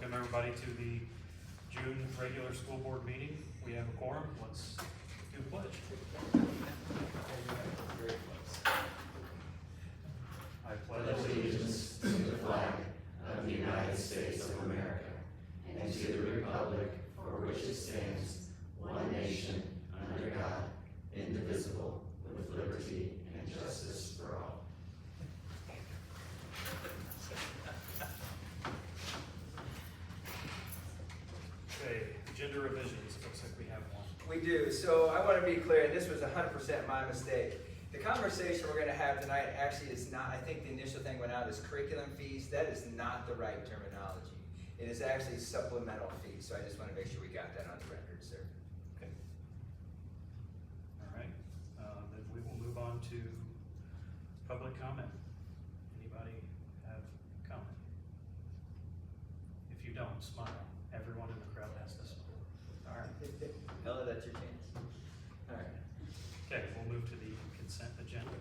welcome everybody to the June regular school board meeting. We have a quorum. Let's do the pledge. I pledge Allegiance to the flag of the United States of America and to the republic for which it stands, one nation, under God, indivisible, with liberty and justice for all. Okay, agenda revisions. It looks like we have one. We do. So I want to be clear, and this was 100% my mistake. The conversation we're going to have tonight actually is not, I think the initial thing went out as curriculum fees. That is not the right terminology. It is actually supplemental fees. So I just want to make sure we got that on the record, sir. Okay. All right. Then we will move on to public comment. Anybody have comment? If you don't, smile. Everyone in the crowd has to smile. All right. Ella, that's your chance. All right. Okay, we'll move to the consent agenda.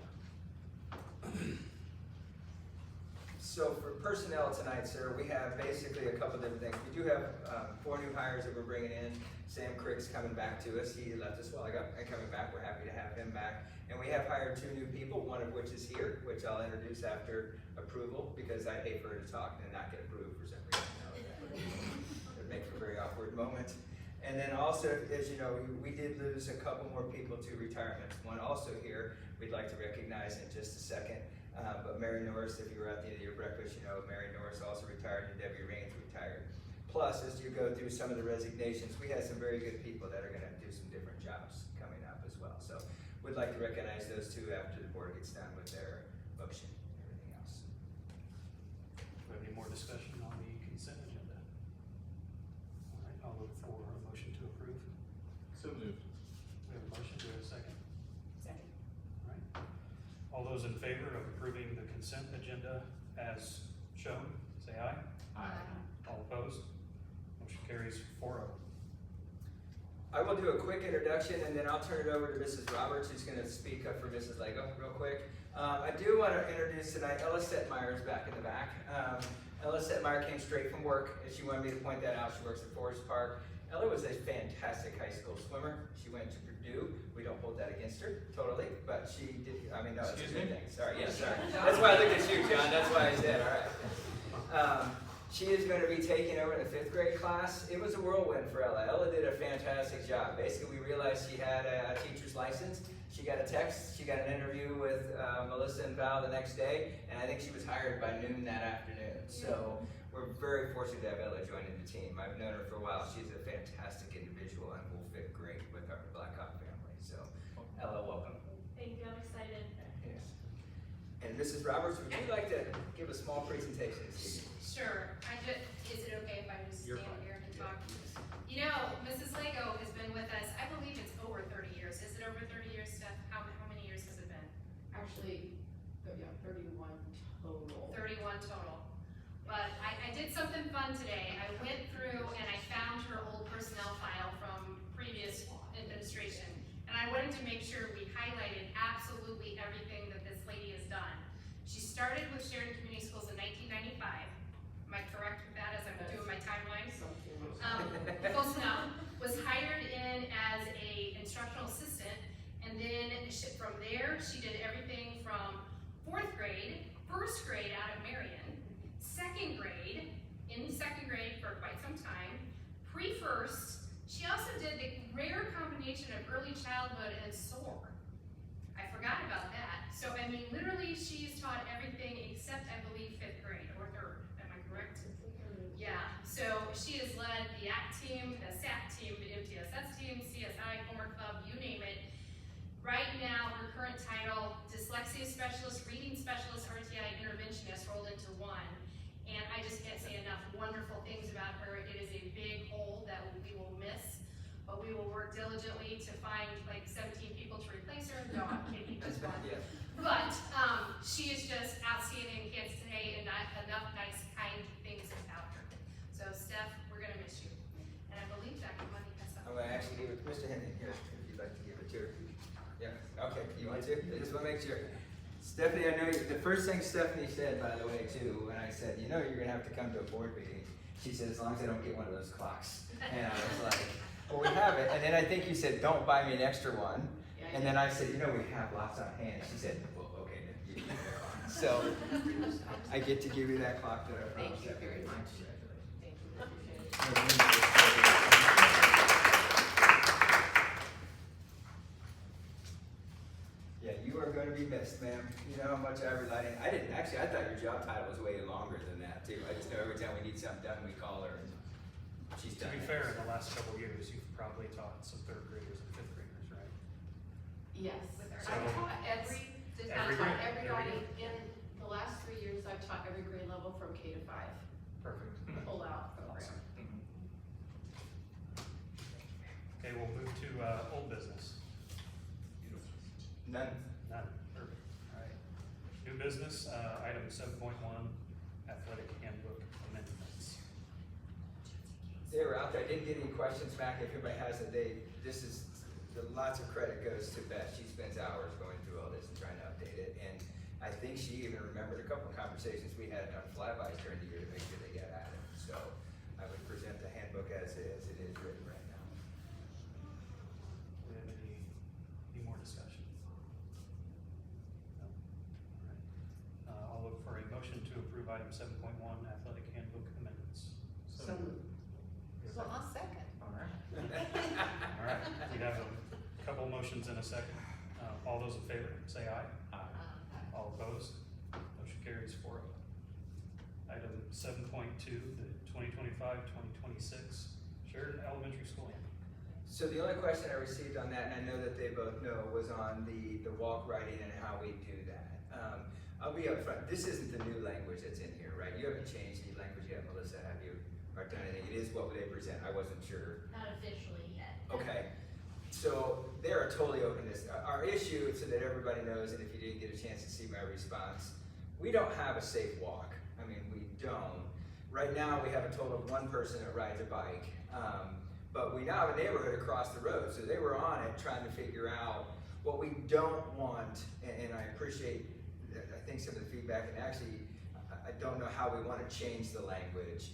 So for personnel tonight, sir, we have basically a couple different things. We do have 4 new hires that we're bringing in. Sam Crick's coming back to us. He left us a while ago and coming back. We're happy to have him back. And we have hired 2 new people, one of which is here, which I'll introduce after approval because I hate for her to talk and not get approved for some reason. It would make for a very awkward moment. And then also, as you know, we did lose a couple more people to retirement. One also here we'd like to recognize in just a second. But Mary Norris, if you were at the end of your breakfast, you know Mary Norris also retired and Debbie Raines retired. Plus, as you go through some of the resignations, we have some very good people that are going to do some different jobs coming up as well. So we'd like to recognize those 2 after the board gets done with their motion and everything else. Do we have any more discussion on the consent agenda? All right, I'll look for a motion to approve. So moved. We have a motion. Do we have a second? Second. All right. All those in favor of approving the consent agenda as shown, say aye. All opposed? Motion carries 4-0. I will do a quick introduction and then I'll turn it over to Mrs. Roberts, who's going to speak up for Mrs. Lego real quick. I do want to introduce tonight Ella Setmeyer is back in the back. Ella Setmeyer came straight from work, and she wanted me to point that out. She works at Forest Park. Ella was a fantastic high school swimmer. She went to Purdue. We don't hold that against her, totally, but she did, I mean, no, it's a good thing. Sorry, yeah, sorry. That's why I looked at you, John. That's why I said, all right. She is going to be taking over the 5th grade class. It was a whirlwind for Ella. Ella did a fantastic job. Basically, we realized she had a teacher's license. She got a text. She got an interview with Melissa and Val the next day, and I think she was hired by noon that afternoon. So we're very fortunate to have Ella joining the team. I've known her for a while. She's a fantastic individual and will fit great with our Blackhawk family. So, Ella, welcome. Thank you, I'm excited. Yes. And Mrs. Roberts, would you like to give a small presentation this evening? Sure. Is it okay if I just You're stand fine. here and talk? You know, Mrs. Lego has been with us, I believe it's over 30 years. Is it over 30 years, Steph? How many years has it been? Actually, yeah, 31 total. 31 total. But I did something fun today. I went through and I found her old personnel file from previous administration. And I wanted to make sure we highlighted absolutely everything that this lady has done. She started with Sheridan Community Schools in 1995. Am I correct with that as I'm doing my timeline? Close enough. Was hired in as a instructional assistant, and then from there she did everything from 4th grade, 1st grade out of Marion, 2nd grade, in 2nd grade for quite some time, pre-1st. She also did the rare combination of early childhood and SOAR. I forgot about that. So I mean, literally, she's taught everything except I believe 5th grade or 3rd. Am I correct? Yeah, so she has led the ACT team, the SAT team, the MTSS team, CSI, Homework Club, you name it. Right now, her current title, Dyslexia Specialist, Reading Specialist, RTI Interventionist rolled into one. And I just can't say enough wonderful things about her. It is a big hole that we will miss, but we will work diligently to find like 17 people to replace her. No, I'm kidding, just one. Yeah. But she is just outstanding, can't say enough nice, kind things about her. So Steph, we're gonna miss you. And I believe Dr. Money has I'm something. going to actually give it to Mr. Henry here, if you'd like to give it to her. Yeah, okay, you want to? I just want to make sure. Stephanie, I know the first thing Stephanie said, by the way, too, when I said, you know, you're gonna have to come to a board meeting, she said, as long as I don't get one of those clocks. And I was like, well, we have it. And then I think you said, don't buy me an extra one. And then I said, you know, we have lots on hand. She said, well, okay, then you can have one. So I get to give you that clock that I promised. Thank you very much. Congratulations. Thank you, appreciate it. Yeah, you are going to be missed, ma'am. You know how much I relied on. I didn't actually. I thought your job title was way longer than that too. I just know every time we need something done, we call her, and she's To done be it. fair, in the last couple of years, you've probably taught some third graders and fifth graders, right? Yes, With our- I've taught every, Does Every that- grade. everybody in the last 3 years, I've taught every grade level from K to 5, Perfect. pull out program. Awesome. Okay, we'll move to, old business. None. None, perfect, all right. New business, item 7.1, athletic handbook amendments. They were out there. I didn't get any questions back. If anybody has it, this is, lots of credit goes to Beth. She spends hours going through all this and trying to update it. And I think she even remembered a couple of conversations we had on flybys during the year to make sure they got at it. So I would present the handbook as it is written right now. Do we have any more discussion? No? All right. I'll look for a motion to approve item 7.1, athletic handbook amendments. So moved. So I'll second. All right. All right, we have a couple motions in a second. All those in favor, say aye. All opposed? Motion carries 4-0. Item 7.2, the 2025-2026 Sheridan Elementary School handbook. So the only question I received on that, and I know that they both know, was on the walk writing and how we do that. I'll be upfront, this isn't the new language that's in here, right? You haven't changed any language yet, Melissa, have you? Or done anything? It is what they present, I wasn't sure. Not officially yet. Okay, so they are totally open to this. Our issue, so that everybody knows, and if you didn't get a chance to see my response, we don't have a safe walk. I mean, we don't. Right now, we have a total of one person that rides a bike, but we now have a neighborhood across the road, so they were on it trying to figure out what we don't want, and I appreciate, I think, some of the feedback, and actually, I don't know how we want to change the language,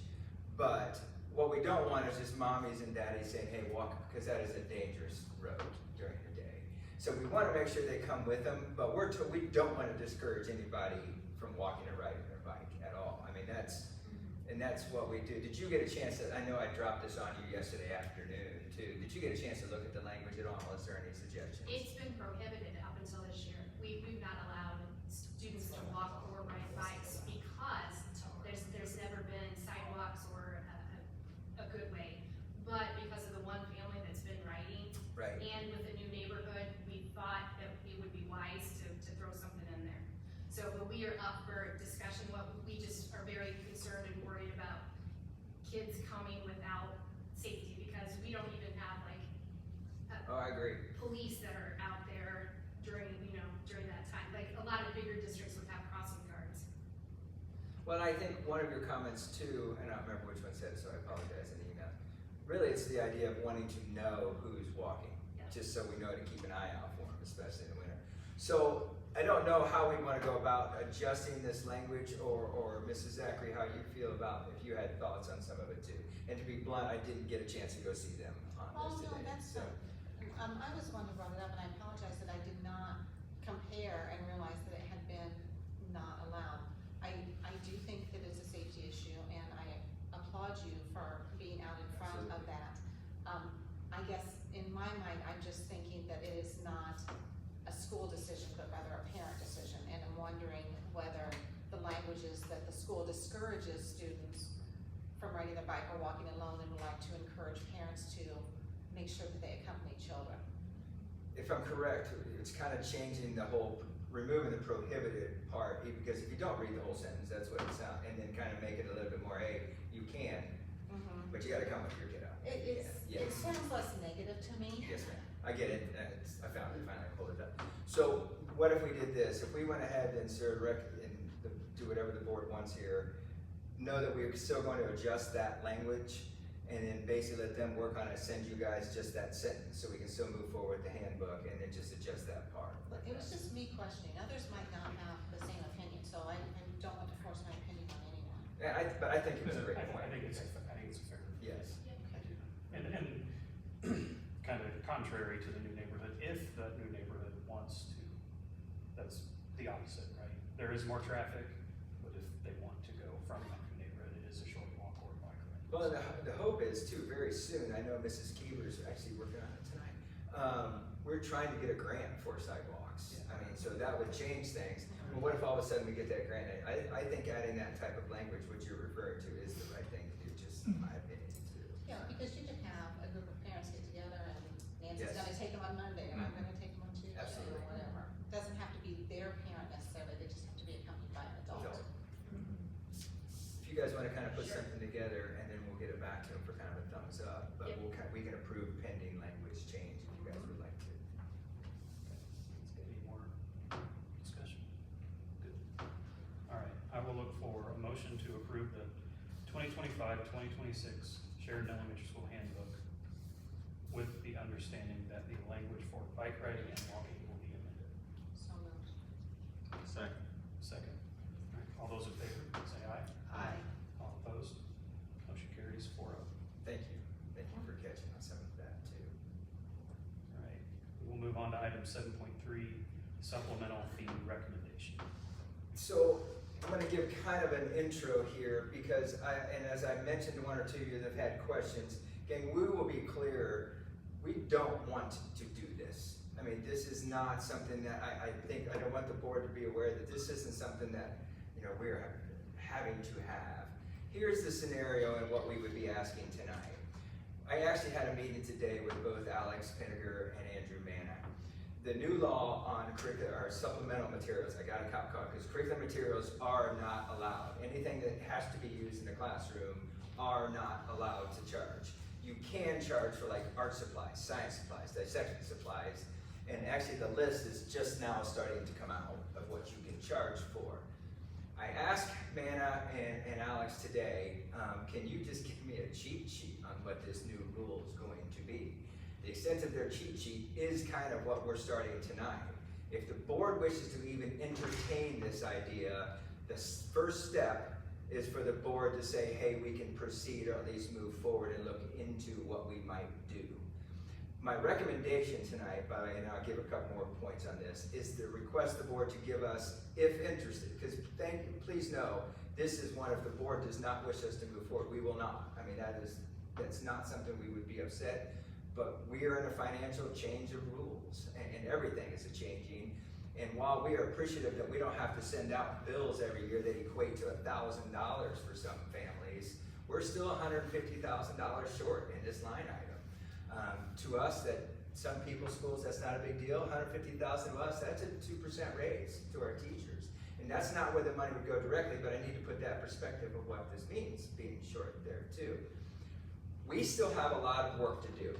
but what we don't want is just mommies and daddies saying, hey, walk, because that is a dangerous road during the day. So we want to make sure they come with them, but we don't want to discourage anybody from walking or riding their bike at all. I mean, that's what we do. Did you get a chance to, I know I dropped this on you yesterday afternoon too. Did you get a chance to look at the language at all? Is there any suggestions? It's been prohibited up until this year. We've not allowed students to walk or ride bikes because there's never been sidewalks or a good way. But because of the one family that's been riding, Right. and with the new neighborhood, we thought that it would be wise to throw something in there. So, but we are up for discussion. We just are very concerned and worried about kids coming without safety because we don't even have Oh, I agree. police that are out there during that time. Like a lot of bigger districts would have crossing guards. Well, I think one of your comments too, and I don't remember which one said it, so I apologize in the email. Really, it's the idea of wanting to know who's walking, Yeah. just so we know to keep an eye out for them, especially in the winter. So I don't know how we want to go about adjusting this language, or Mrs. Zachary, how you feel about if you had thoughts on some of it too. And to be blunt, I didn't get a chance to go see them on Oh, this no, today. that's So I was the one who brought it up, and I apologize that I did not compare and realize that it had been not allowed. I do think that it's a safety issue, and I applaud you for being out in front of that. I guess in my mind, I'm just thinking that it is not a school decision, but rather a parent decision, and I'm wondering whether the language is that the school discourages students from riding their bike or walking alone, and would like to encourage parents to make sure that they accompany children. if I'm correct, it's kind of changing the whole, removing the prohibited part, because if you don't read the whole sentence, that's what it sounds, and then kind of make it a little bit more, hey, you can, but you gotta come with your kiddo. It Yes. sounds less negative to me. Yes, ma'am. I get it. I found it, finally pulled it up. So what if we did this? If we went ahead and do whatever the board wants here, know that we're still going to adjust that language and then basically let them work on it, send you guys just that sentence, so we can still move forward with the handbook, and then just adjust that part. But it was just me questioning, others might not have the same opinion, so I don't want to force my opinion on anyone. Yeah, but I think it was a great I point. think it's fair. Yes. And kind of contrary to the new neighborhood, if that new neighborhood wants to, that's the opposite, right? There is more traffic, but if they want to go from that new neighborhood, it is a short walk or bike ride. Well, the hope is too, very soon, I know Mrs. Keever's actually working on it tonight. We're trying to get a grant for sidewalks. I mean, so that would change things. Well, what if all of a sudden we get that grant? I think adding that type of language, which you're referring to, is the right thing to do, just in my opinion too. Yeah, because you can have a group of parents get together and Nancy's Yes. gonna take them on Monday, and I'm gonna take them on Tuesday, Absolutely. or whatever. It doesn't have to be their parent necessarily, they just have to be accompanied by an adult. Adult. If you guys wanna kind of put something together, and then we'll get it back to them for kind of a thumbs up, but Yep. we can approve pending language change if you guys would like to. Any more discussion? Good. All right, I will look for a motion to approve the 2025-2026 Sheridan Elementary School handbook with the understanding that the language for bike riding and walking will be amended. So moved. Second. Second. All right, all those in favor, say aye. Aye. All opposed? Motion carries 4-0. Thank you for catching on some of that too. All right, we'll move on to item 7.3, supplemental fee recommendation. So I'm gonna give kind of an intro here because and as I mentioned to one or two of you that have had questions, gang, we will be clear, we don't want to do this. I mean, this is not something that I think, I don't want the board to be aware that this isn't something that, you know, we're having to have. Here's the scenario and what we would be asking tonight. I actually had a meeting today with both Alex Pinniger and Andrew Manna. The new law on curricular or supplemental materials, I got a cop call, because curriculum materials are not allowed. Anything that has to be used in the classroom are not allowed to charge. You can charge for like art supplies, science supplies, dissection supplies, and actually the list is just now starting to come out of what you can charge for. I asked Manna and Alex today, can you just give me a cheat sheet on what this new rule is going to be? The extent of their cheat sheet is kind of what we're starting tonight. If the board wishes to even entertain this idea, the first step is for the board to say, hey, we can proceed or at least move forward and look into what we might do. My recommendation tonight, and I'll give a couple more points on this, is to request the board to give us, if interested, because please know, this is one, if the board does not wish us to move forward, we will not. I mean, that's not something we would be upset, but we are in a financial change of rules, and everything is a-changing. And while we are appreciative that we don't have to send out bills every year that equate to $1,000 for some families, we're still $150,000 short in this line item. To us, that some people's schools, that's not a big deal. $150,000 to us, that's a 2% raise to our teachers. And that's not where the money would go directly, but I need to put that perspective of what this means, being short there too. We still have a lot of work to do.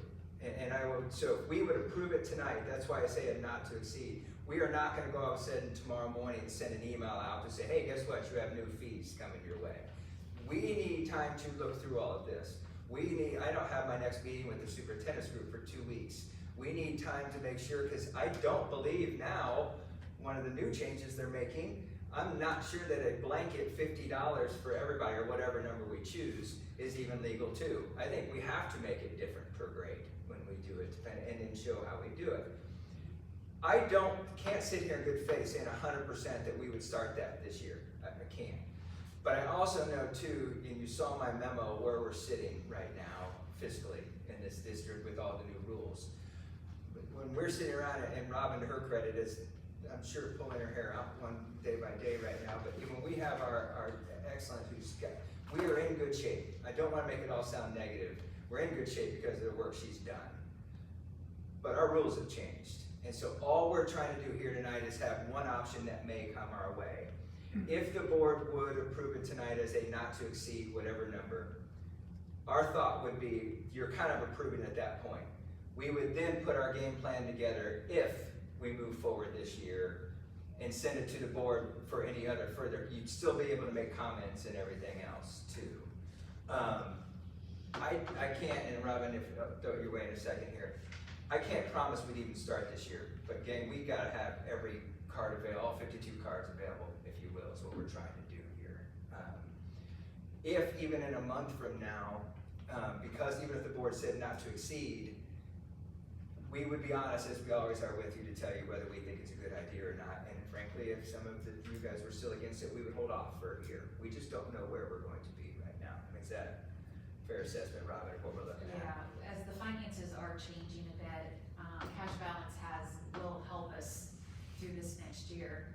So if we would approve it tonight, that's why I say it not to exceed. We are not gonna go out and tomorrow morning and send an email out to say, hey, guess what, you have new fees coming your way. We need time to look through all of this. I don't have my next meeting with the superintendent's group for 2 weeks. We need time to make sure, because I don't believe now, one of the new changes they're making, I'm not sure that a blanket $50 for everybody or whatever number we choose is even legal too. I think we have to make it different per grade when we do it and then show how we do it. I can't sit here in good faith saying 100% that we would start that this year. I can't. But I also know too, and you saw my memo where we're sitting right now fiscally in this district with all the new rules. When we're sitting around, and Robin, to her credit, is I'm sure pulling her hair out one day by day right now, but when we have our excellent we are in good shape. I don't want to make it all sound negative. We're in good shape because of the work she's done. But our rules have changed. And so all we're trying to do here tonight is have one option that may come our way. If the board would approve it tonight as a not to exceed whatever number, our thought would be, you're kind of approving at that point. We would then put our game plan together if we move forward this year and send it to the board for any other further. You'd still be able to make comments and everything else too. I I can't, and Robin, if, throw your way in a second here. I can't promise we'd even start this year, but gang, we gotta have every card available, all 52 cards available, if you will, is what we're trying to do here. If even in a month from now, because even if the board said not to exceed, we would be honest, as we always are with you, to tell you whether we think it's a good idea or not. And frankly, if some of you guys were still against it, we would hold off for a year. We just don't know where we're going to be right now. I mean, is that a fair assessment, Robin, of what we're looking at? Yeah, as the finances are changing a bit, cash balance will help us through this next year.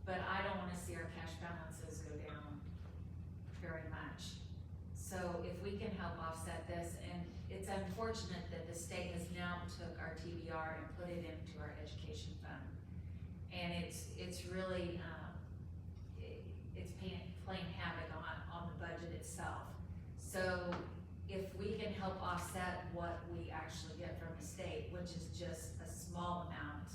But I don't wanna see our cash balances go down very much. So if we can help offset this, and it's unfortunate that the state has now took our TBR and put it into our education fund. And it's really, it's playing havoc on the budget itself. So if we can help offset what we actually get from the state, which is just a small amount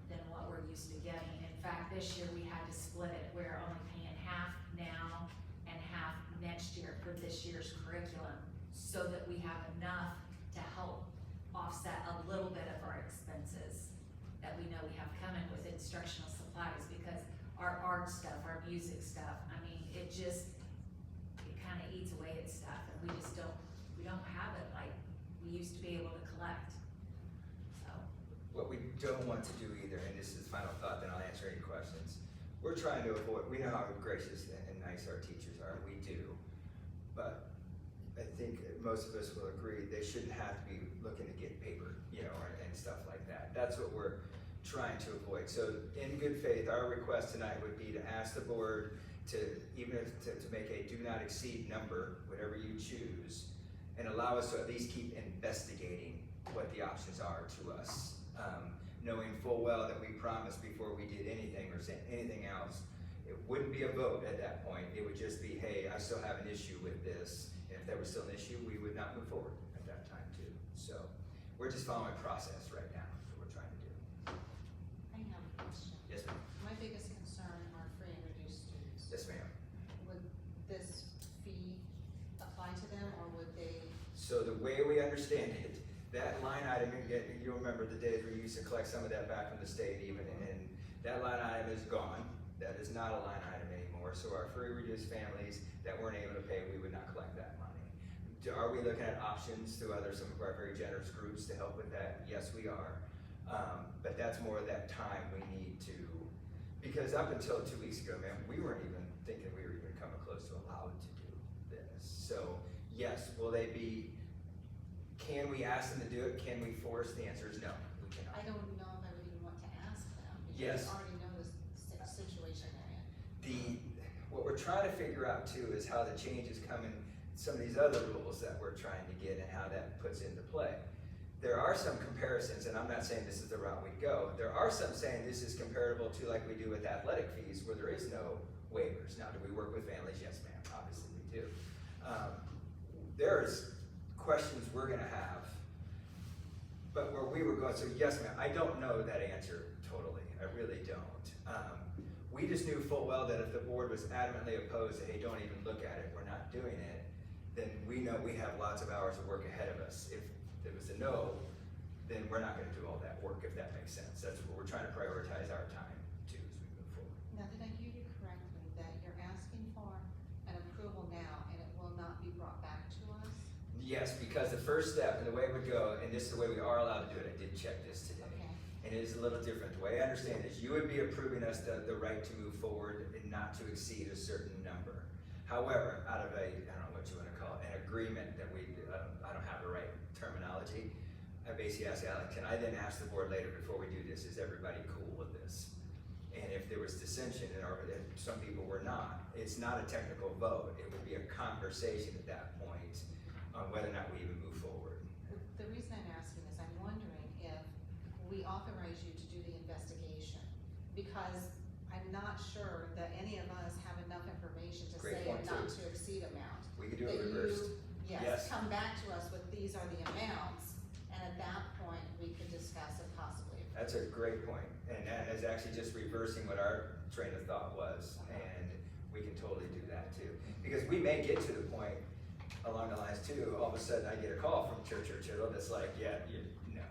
than what we're used to getting. In fact, this year we had to split it. We're only paying half now and half next year for this year's curriculum, so that we have enough to help offset a little bit of our expenses that we know we have coming with instructional supplies, because our art stuff, our music stuff, I mean, it kinda eats away at stuff, and we don't have it like we used to be able to collect, so. What we don't want to do either, and this is the final thought, then I'll answer any questions. We're trying to avoid, we know how gracious and nice our teachers are, we do. But I think most of us will agree, they shouldn't have to be looking to get paper, you know, and stuff like that. That's what we're trying to avoid. So in good faith, our request tonight would be to ask the board to, even if, to make a do not exceed number, whatever you choose, and allow us to at least keep investigating what the options are to us. Knowing full well that we promised before we did anything or said anything else, it wouldn't be a vote at that point. It would just be, hey, I still have an issue with this. And if there was still an issue, we would not move forward at that time too. So we're just following process right now, is what we're trying to do. I have a question. Yes, ma'am. My biggest concern are free and reduced students. Yes, ma'am. Would this fee apply to them, or would they? So the way we understand it, that line item, you'll remember the days where you used to collect some of that back from the state even, and that line item is gone. That is not a line item anymore. So our free reduced families that weren't able to pay, we would not collect that money. Are we looking at options through some of our very generous groups to help with that? Yes, we are. But that's more of that time we need to, because up until 2 weeks ago, man, we weren't even thinking we were even coming close to allowed to do this. So yes, will they be, can we ask them to do it? Can we force? The answer is no, we cannot. I don't know if I would even want to ask them, because Yes. I already know the situation they're in. What we're trying to figure out too is how the changes come in some of these other rules that we're trying to get and how that puts into play. There are some comparisons, and I'm not saying this is the route we go. There are some saying this is comparable to like we do with athletic fees, where there is no waivers. Now, do we work with families? Yes, ma'am, obviously we do. There's questions we're gonna have, but where we were going, so yes, ma'am, I don't know that answer totally, I really don't. We just knew full well that if the board was adamantly opposed to, hey, don't even look at it, we're not doing it, then we know we have lots of hours of work ahead of us. If it was a no, then we're not gonna do all that work, if that makes sense. That's what we're trying to prioritize our time too as we move forward. Now, did I hear you correctly, that you're asking for an approval now, and it will not be brought back to us? Yes, because the first step and the way it would go, and this is the way we are allowed to do it, I did check this today. Okay. And it is a little different. The way I understand this, you would be approving us the right to move forward and not to exceed a certain number. However, out of I don't know what you want to call it, an agreement that I don't have the right terminology, I basically asked Alec, can I then ask the board later before we do this, is everybody cool with this? And if there was dissension, or if some people were not, it's not a technical vote. It would be a conversation at that point on whether or not we even move forward. The reason I'm asking is I'm wondering if we authorize you to do the investigation, because I'm not sure that any of us have enough information to Great say a point, not too. to exceed amount. We could do it That you, reversed. yes, Yes. come back to us with these are the amounts, and at that point, we could discuss it possibly. That's a great point, and that is actually just reversing what our train of thought was, and we can totally do that too. Because we may get to the point, along the lines too, all of a sudden I get a call from Church or Chittle that's like, yeah, you, no.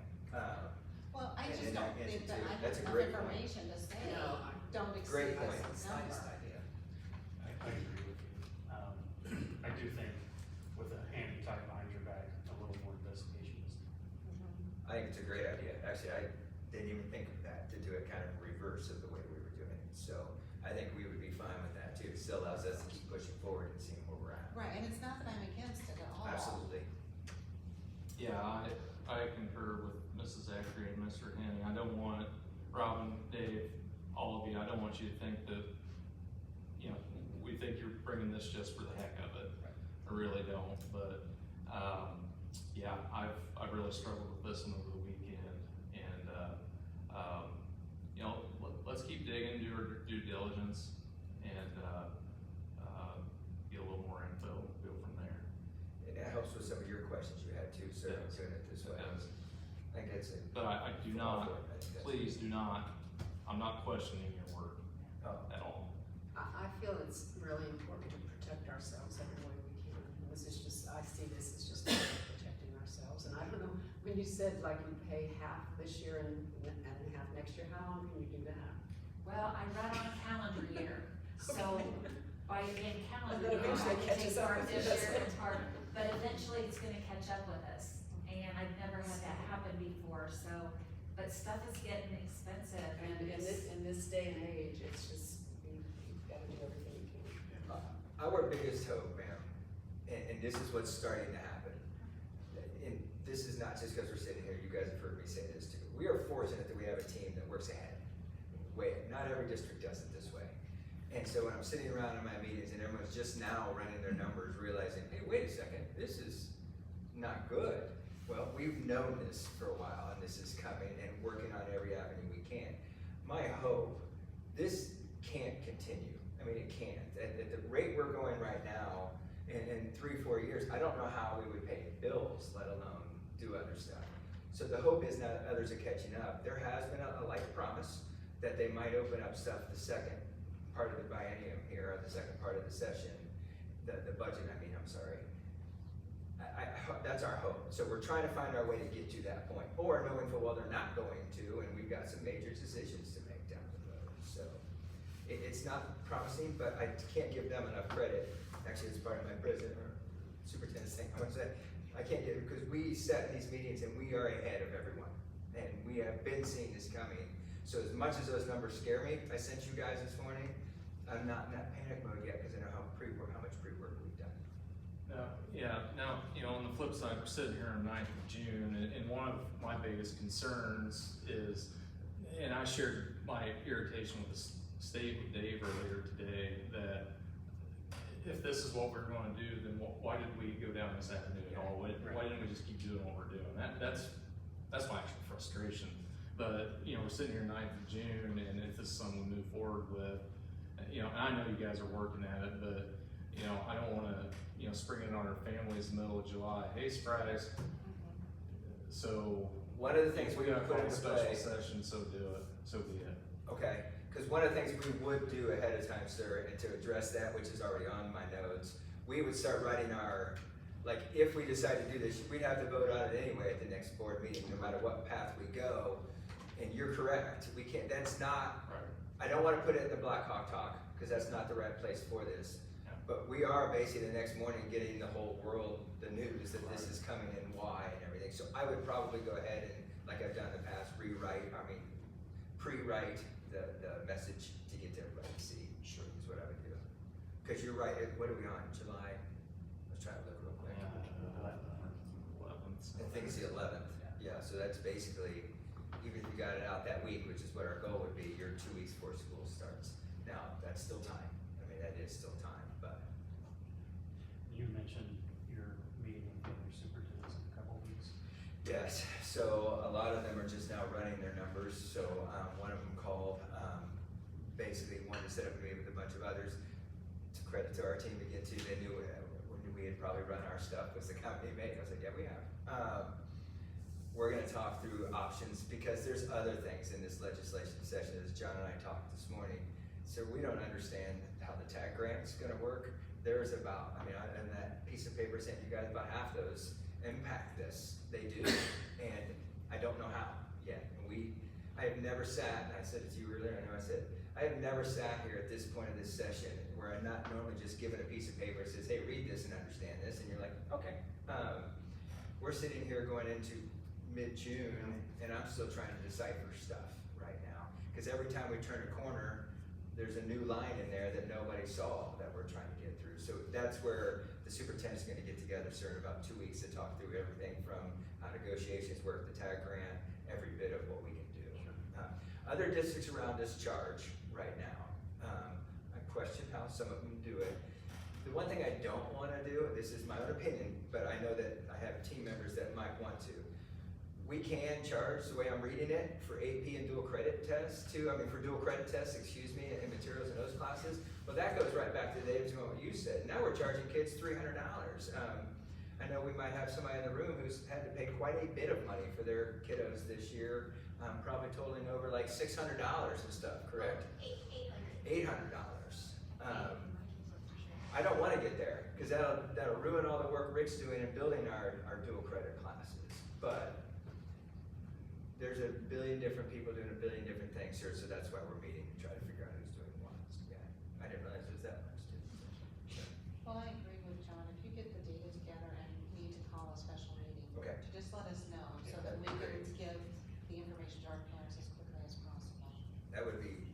Well, I And just then don't I mentioned think that too, I have that's a enough great point. information to say, No, don't Great exceed point. this number. idea. I agree with you. I do think with a handy tied behind your back, a little more investigation is. I think it's a great idea. Actually, I didn't even think of that, to do it kind of reverse of the way we were doing it. So I think we would be fine with that too. It still allows us to keep pushing forward and seeing where we're at. Right, and it's not that I'm against it at all. Absolutely. Yeah, I concur with Mrs. Zachary and Mr. Henning. I don't want, Robin, Dave, all of you, I don't want you to think that, you know, we think you're bringing this just for the heck of it. I really don't, but, yeah, I've really struggled with this one over the weekend, and, you know, let's keep digging, do our due diligence, and, get a little more info, go from there. And that helps with some of your questions you had too, so Yes. doing it this way. It does. I think it's a. But I do not, please do not, I'm not questioning your work Oh, at all. I feel it's really important to protect ourselves every way we can. This is just, I see this as just protecting ourselves. And I don't know, when you said like you pay half this year and half next year, how long can you do that? Well, I run on a calendar year, so by in calendar And then year, I eventually can it catches take up part with you, this that's year it. and part, but eventually it's gonna catch up with us. And I've never had that happen before, so, but stuff is getting expensive and And it's. in this day and age, it's just, you've gotta do everything you can. Our biggest hope, ma'am, and this is what's starting to happen, and this is not just because we're sitting here, you guys have heard me say this too. We are fortunate that we have a team that works ahead. Not every district does it this way. And so when I'm sitting around in my meetings and everyone's just now running their numbers, realizing, hey, wait a second, this is not good. Well, we've known this for a while, and this is coming, and working on every avenue we can. My hope, this can't continue. I mean, it can't. At the rate we're going right now, in 3-4 years, I don't know how we would pay bills, let alone do other stuff. So the hope is now that others are catching up. There has been a light promise that they might open up stuff the second part of the biennium here, or the second part of the session, the budget, I'm sorry. That's our hope. So we're trying to find our way to get to that point, or knowing full well they're not going to, and we've got some major decisions to make down the road. So it's not promising, but I can't give them enough credit. Actually, it's part of my president or superintendent's thing. I want to say I can't give it because we sat in these meetings and we are ahead of everyone, and we have been seeing this coming. So as much as those numbers scare me, I sent you guys this morning. I'm not in that panic mode yet because I know how much pre-work we've done. Now, you know, on the flip side, we're sitting here on 9th of June, and one of my biggest concerns is, and I shared my irritation with the state with Dave earlier today, that if this is what we're gonna do, then why did we go down this avenue at all? Why didn't we just keep doing what we're doing? That's my actual frustration. But, you know, we're sitting here 9th of June, and if this is something we move forward with, you know, and I know you guys are working at it, but, you know, I don't wanna, you know, spring it on our families in the middle of July. Hey, surprise. So. One of the things we we gotta put call a into special play. session, so do it, so be it. Okay, because one of the things we would do ahead of time, sir, and to address that, which is already on my notes, we would start writing our, like, if we decide to do this, we'd have to vote on it anyway at the next board meeting, no matter what path we go. And you're correct, we can't, that's not, Right. I don't want to put it in the Black Hawk talk, because that's not the right place for this. Yeah. But we are basically the next morning getting the whole world the news that this is coming and why and everything. So I would probably go ahead and, like I've done in the past, pre-write the message to get to everybody to see. Sure. Is what I would do. Because you're right, what are we on, July? Let's try to look real quick. 11th. I think it's the 11th. Yeah, so that's basically, even if you got it out that week, which is what our goal would be, you're 2 weeks before school starts. Now, that's still time. I mean, that is still time, but. You mentioned your meeting with the other superintendents in a couple of weeks. Yes, so a lot of them are just now running their numbers, so, one of them called, basically wanted to set up a meeting with a bunch of others. To credit to our team to get to, they knew when we had probably run our stuff was the company made, I was like, yeah, we have. We're gonna talk through options, because there's other things in this legislation session, as John and I talked this morning. So we don't understand how the TAG grant's gonna work, there's about, and that piece of paper sent you guys, about half those impact this. They do, and I don't know how yet. And I have never sat, and I said it to you earlier, I have never sat here at this point of this session where I'm not normally just given a piece of paper that says, hey, read this and understand this, and you're like, okay. We're sitting here going into mid-June, and I'm still trying to decipher stuff right now. Because every time we turn a corner, there's a new line in there that nobody saw that we're trying to get through. So that's where the superintendent's gonna get together, sir, in about 2 weeks to talk through everything from how negotiations work, the TAG grant, every bit of what we can do. Other districts around us charge right now. I question how some of them do it. The one thing I don't wanna do, and this is my own opinion, but I know that I have team members that might want to. We can charge, the way I'm reading it, for AP and dual credit tests too, for dual credit tests, in materials in those classes. Well, that goes right back to Dave's what you said. Now we're charging kids $300. I know we might have somebody in the room who's had to pay quite a bit of money for their kiddos this year, probably totaling over like $600 and stuff, correct? $800. I don't wanna get there, because that'll ruin all the work Rick's doing in building our dual credit classes. But there's a billion different people doing a billion different things here, so that's why we're meeting to try to figure out who's doing what. Yeah, I didn't realize it was that much too. Well, I agree with John, if you get the data together and need to call a special meeting, Okay. to just let us know, so that we can give the information to our parents as quickly as possible. That would be,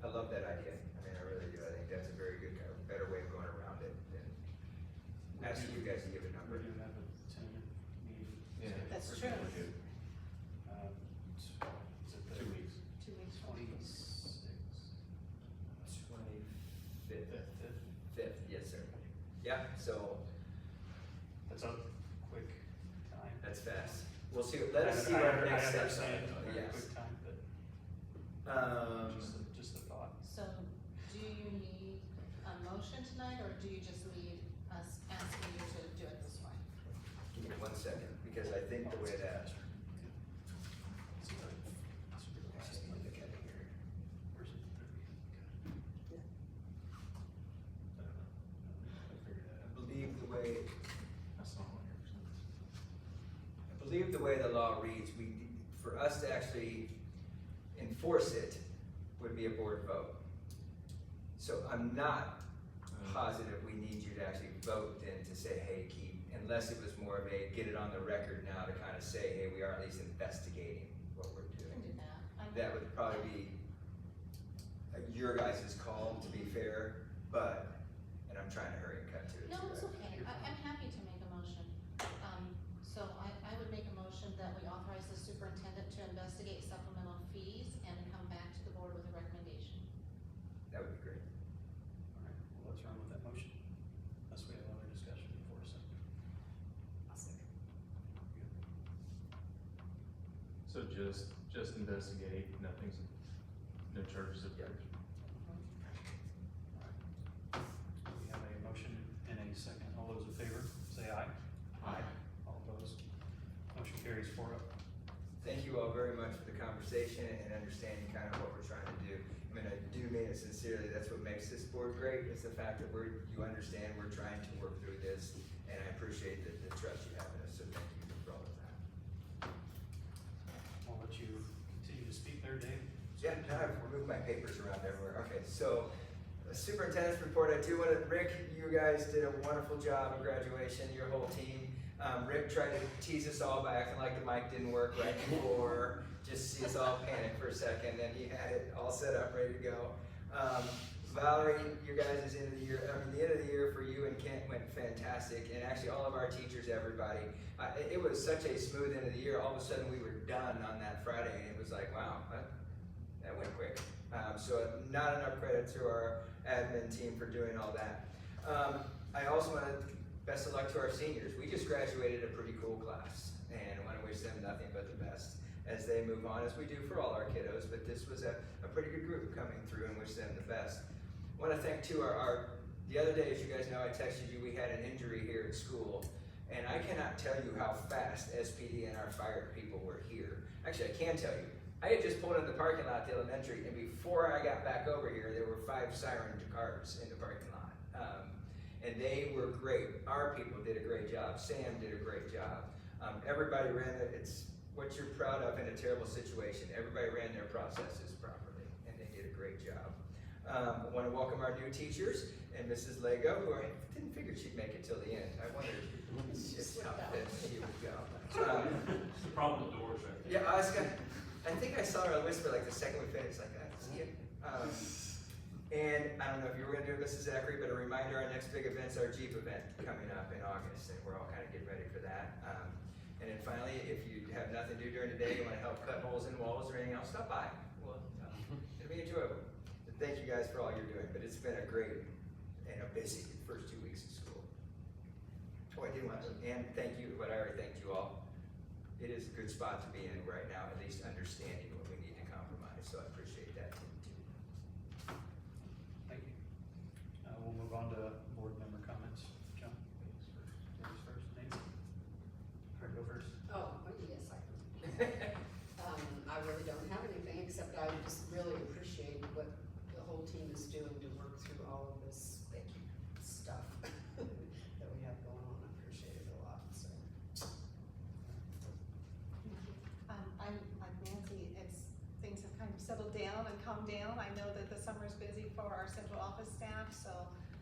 I love that idea. I really do. I think that's a very good, better way of going around it than asking you guys to give a number. We're doing that with tentative meeting. Yeah. That's true. Is it the 2 weeks. 2 weeks from 26th? 25th, Fifth? yes, sir. Yeah, so That's a quick time. that's fast. We'll see, let us see what our next steps are. I understand, very Yes. quick time, but just a thought. So, do you need a motion tonight, or do you just need us asking you to do it this way? Give me 1 second, because I think the way that. Where's it? I believe the way, That's not on here. I believe the way the law reads, for us to actually enforce it would be a board vote. So I'm not positive we need you to actually vote then to say, hey, keep, unless it was more of a get it on the record now to kind of say, hey, we are at least investigating what we're You can doing. do that. That would probably be your guys' call, to be fair, and I'm trying to hurry and cut to it. No, too. it's okay, I'm happy to make a motion. So I would make a motion that we authorize the superintendent to investigate supplemental fees and come back to the board with a recommendation. That would be great. All right, well, let's run with that motion, unless we have other discussion before us. So just investigate, no charges of Yep. We have a motion and a second. All those in favor, say aye. Aye. All opposed? Motion carries 4-0. Thank you all very much for the conversation and understanding kind of what we're trying to do. I do mean it sincerely. That's what makes this board great, is the fact that you understand we're trying to work through this, and I appreciate the trust you have in us, so thank you for all of that. I'll let you continue to speak there, Dave. Yeah, now I've moved my papers around everywhere. Okay, so the superintendent's report, I do want to, Rick, you guys did a wonderful job of graduation, your whole team. Rick tried to tease us all by acting like the mic didn't work right before, just see us all panic for a second, and he had it all set up, ready to go. Valerie, your guys' end of the year, the end of the year for you and Kent went fantastic, and actually all of our teachers, everybody. It was such a smooth end of the year. All of a sudden we were done on that Friday, and it was like, wow, that went quick. So not enough credit to our admin team for doing all that. I also want to best of luck to our seniors. We just graduated a pretty cool class, and I want to wish them nothing but the best as they move on, as we do for all our kiddos, but this was a pretty good group coming through, and wish them the best. I want to thank too the other day, as you guys know, I texted you, we had an injury here at school, and I cannot tell you how fast SPD and our fire people were here. Actually, I can tell you. I had just pulled in the parking lot at the elementary, and before I got back over here, there were 5 siren cars in the parking lot. and they were great. Our people did a great job. Sam did a great job. Everybody ran it. It's what you're proud of in a terrible situation. Everybody ran their processes properly, and they did a great job. I want to welcome our new teachers and Mrs. Lego, who I didn't figure she'd make it till the end. I wondered just how fast she would go. It's the problem with doors right there. Yeah, I think I saw her whisper like the second we finished, like, see it. And I don't know if you were gonna do it, Mrs. Zachary, but a reminder, our next big event's our Jeep event coming up in August, and we're all kind of getting ready for that. And then finally, if you have nothing to do during the day, you wanna help cut holes in walls or anything else, stop by. Well, it'll be enjoyable. And thank you guys for all you're doing, but it's been a great and a busy first 2 weeks of school. Oh, I did want to, and thank you, but I already thanked you all. It is a good spot to be in right now, at least understanding what we need to compromise, so I appreciate that too. Thank you. We'll move on to board member comments. John? Ladies first. Nancy? All right, go first. Oh, yes, I can. I really don't have anything, except I just really appreciate what the whole team is doing to work through all of this stuff that we have going on. I appreciate it a lot, so. I'm like Nancy, things have kind of settled down and calmed down. I know that the summer's busy for our central office staff, so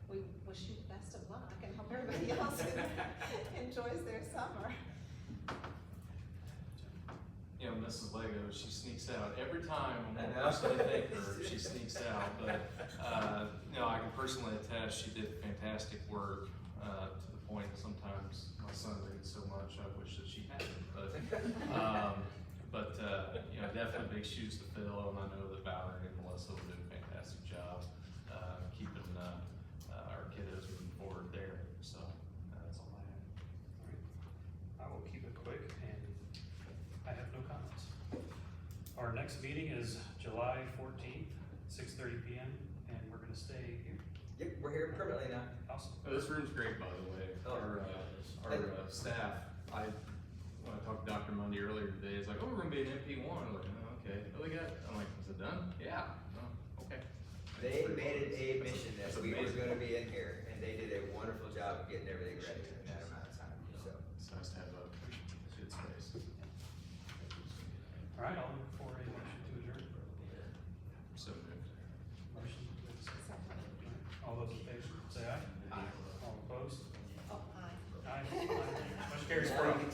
we wish you the best of luck and hope everybody else enjoys their summer. You know, Mrs. Lego, she sneaks out every time I I'm know. personally thank her, she sneaks out, but, you know, I can personally attest, she did fantastic work, to the point that sometimes my son reads so much, I wish that she hadn't, but, you know, definitely big shoes to fill, and I know that Valerie and Melissa will do a fantastic job, keeping, our kiddos moving forward there, so, that's all I have. All right. I will keep it quick, and I have no comments. Our next meeting is July 14th, 6:30 p.m., and we're gonna stay here. Yep, we're here permanently now. Awesome. Oh, this room's great, by the way. Oh. Our staff, when I talked to Dr. Mundy earlier today, he's like, oh, we're gonna be an MP1. I'm like, oh, okay. Oh, they got, I'm like, is it done? Yeah. Oh, okay. They made it a mission that That's we were amazing. gonna be in here, and they did a wonderful job of getting everything ready in that amount of time, so. It's nice to have a good space. All right, I'll look for a motion to adjourn. So moved. Motion. All those in favor, say aye. Aye. All opposed? Oh, hi. Aye. Motion carries 4-0.